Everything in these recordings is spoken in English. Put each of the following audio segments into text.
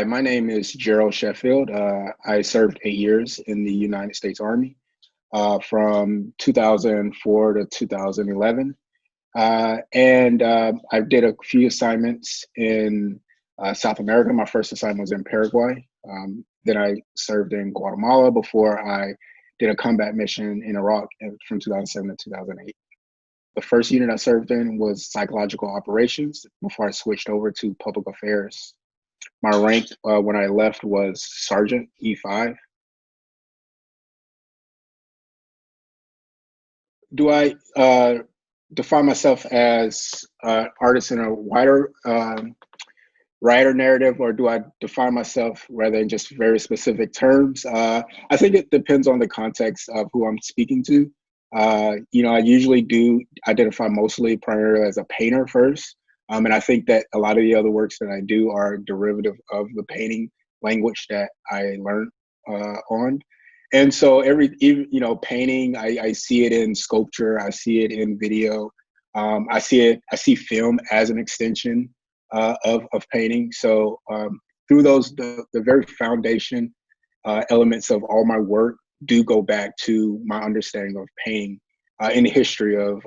Hi, my name is Gerald Sheffield. I served 8 years in the United States Army from 2004 to 2011. And I did a few assignments in South America. My first assignment was in Paraguay. Then I served in Guatemala before I did a combat mission in Iraq from 2007 to 2008. The first unit I served in was psychological operations before I switched over to public affairs. My rank when I left was Sergeant E5. Do I define myself as artist in a wider writer narrative, or do I define myself rather in just very specific terms? I think it depends on the context of who I'm speaking to. I usually do identify mostly primarily as a painter first. And I think that a lot of the other works that I do are derivative of the painting language that I learned on. And so painting, I see it in sculpture, I see it in video, I see film as an extension of painting. So through the very foundation elements of all my work do go back to my understanding of painting in the history of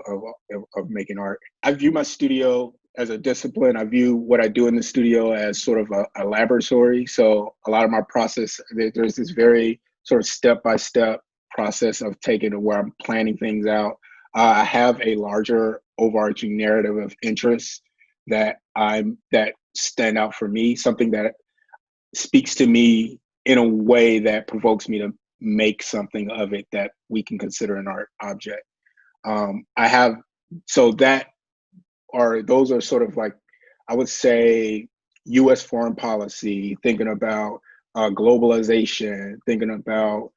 making art. I view my studio as a discipline. I view what I do in the studio as sort of a laboratory. So a lot of my process, there's this very sort of step-by-step process of taking to where I'm planning things out. I have a larger overarching narrative of interests that stand out for me, something that speaks to me in a way that provokes me to make something of it that we can consider an art object. I have, so that those are sort of like, I would say, US foreign policy, thinking about globalization, thinking about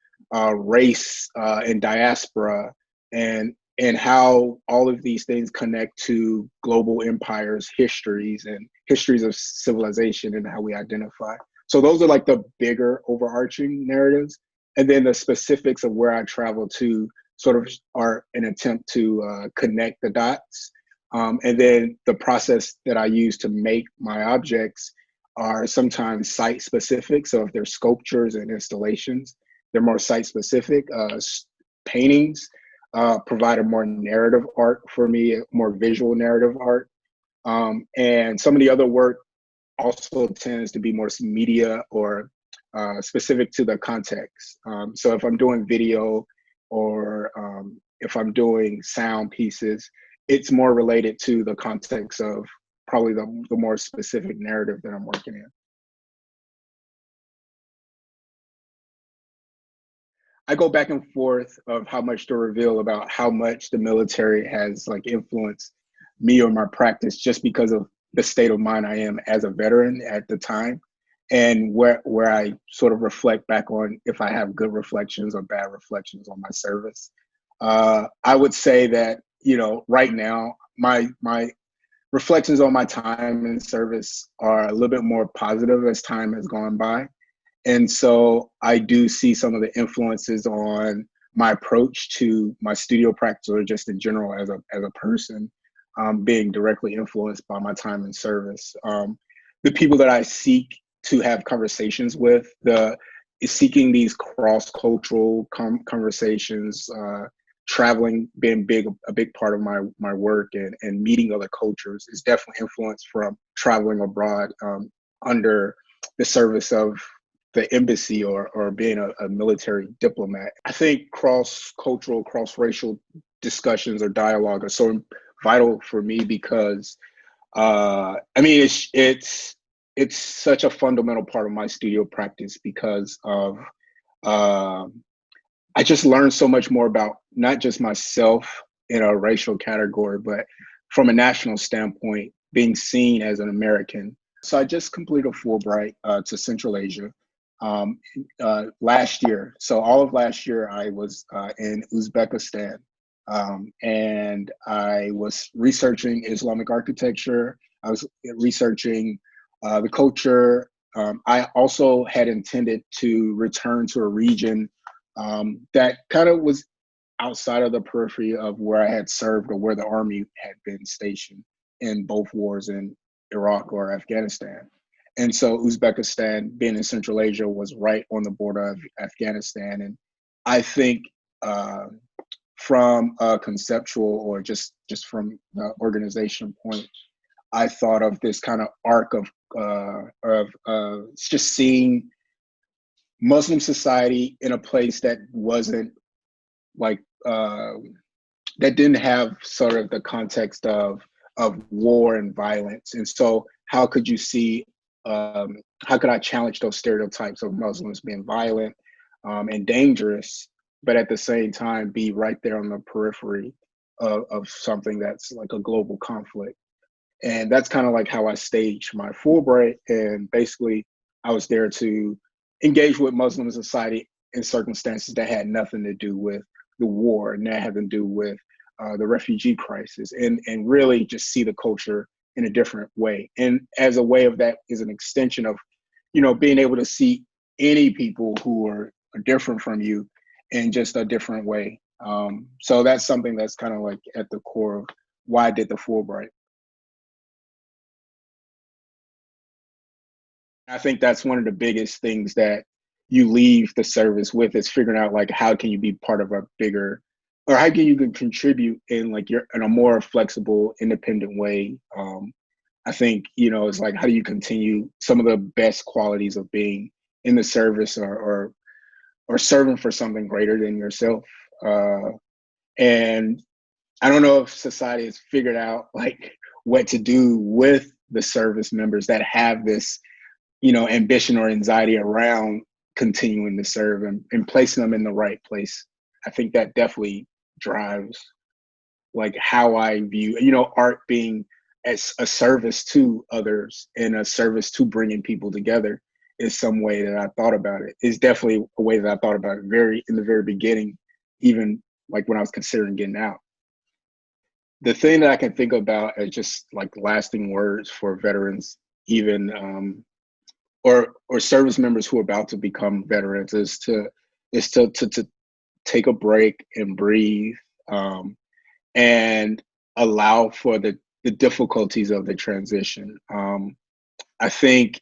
race and diaspora, and how all of these things connect to global empires, histories, and histories of civilization and how we identify. So those are like the bigger overarching narratives. And then the specifics of where I travel to sort of are an attempt to connect the dots. And then the process that I use to make my objects are sometimes site specific. So if they're sculptures and installations, they're more site specific. Paintings provide a more narrative art for me, more visual narrative art. And some of the other work also tends to be more media or specific to the context. So if I'm doing video or if I'm doing sound pieces, it's more related to the context of probably the more specific narrative that I'm working in. I go back and forth of how much to reveal about how much the military has like influenced me or my practice, just because of the state of mind I am as a veteran at the time, and where I sort of reflect back on if I have good reflections or bad reflections on my service. I would say that, right now, my reflections on my time in service are a little bit more positive as time has gone by. And so I do see some of the influences on my approach to my studio practice, or just in general as a person, being directly influenced by my time in service. The people that I seek to have conversations with, seeking these cross-cultural conversations, traveling being a big part of my work, and meeting other cultures is definitely influenced from traveling abroad under the service of the embassy or being a military diplomat. I think cross-cultural, cross-racial discussions or dialogue are so vital for me because it's such a fundamental part of my studio practice because of I just learned so much more about not just myself in a racial category, but from a national standpoint, being seen as an American. So I just completed a Fulbright to Central Asia last year. So all of last year I was in Uzbekistan, and I was researching Islamic architecture. I was researching the culture. I also had intended to return to a region that kind of was outside of the periphery of where I had served or where the Army had been stationed in both wars in Iraq or Afghanistan. And so Uzbekistan, being in Central Asia, was right on the border of Afghanistan. And I think uh, from a conceptual or just from the organization point, I thought of this kind of arc of just seeing Muslim society in a place that wasn't like that didn't have sort of the context of war and violence. And so, how could you see? How could I challenge those stereotypes of Muslims being violent and dangerous, but at the same time be right there on the periphery of something that's like a global conflict? And that's kind of like how I staged my Fulbright. And basically, I was there to engage with Muslim society in circumstances that had nothing to do with the war and that had to do with the refugee crisis, and really just see the culture in a different way. And as a way of that is an extension of, being able to see any people who are different from you in just a different way. So that's something that's kind of like at the core of why I did the Fulbright. I think that's one of the biggest things that you leave the service with is figuring out like how can you be part of a bigger, or how can you contribute in like your in a more flexible, independent way. I think it's like how do you continue some of the best qualities of being in the service or serving for something greater than yourself. And I don't know if society has figured out like what to do with the service members that have this ambition or anxiety around continuing to serve and placing them in the right place. I think that definitely drives like how I view, art being as a service to others and a service to bringing people together is some way that I thought about it. It's definitely a way that I thought about it very in the very beginning, even like when I was considering getting out. The thing that I can think about as just like lasting words for veterans, even or service members who are about to become veterans is to take a break and breathe, and allow for the difficulties of the transition. I think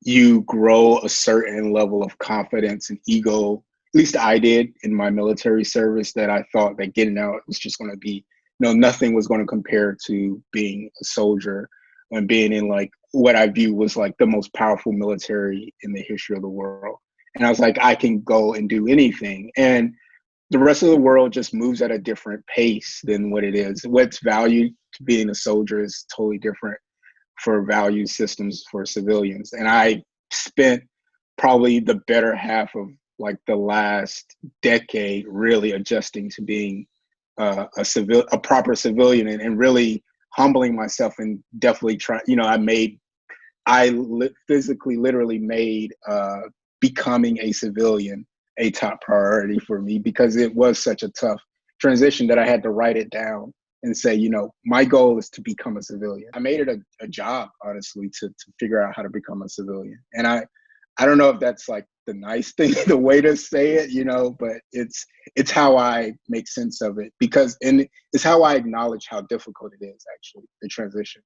you grow a certain level of confidence and ego. At least I did in my military service, that I thought that getting out was just going to be, nothing was going to compare to being a soldier and being in like what I view was like the most powerful military in the history of the world. And I was like, I can go and do anything. And the rest of the world just moves at a different pace than what it is. What's valued to being a soldier is totally different for value systems for civilians. And I spent probably the better half of like the last decade really adjusting to being a proper civilian, and really humbling myself and definitely try. Physically, literally made becoming a civilian a top priority for me, because it was such a tough transition that I had to write it down and say, my goal is to become a civilian. I made it a job, honestly, to figure out how to become a civilian. And I don't know if that's like the nice thing, the way to say it, but it's how I make sense of it, because and it's how I acknowledge how difficult it is, actually, the transition.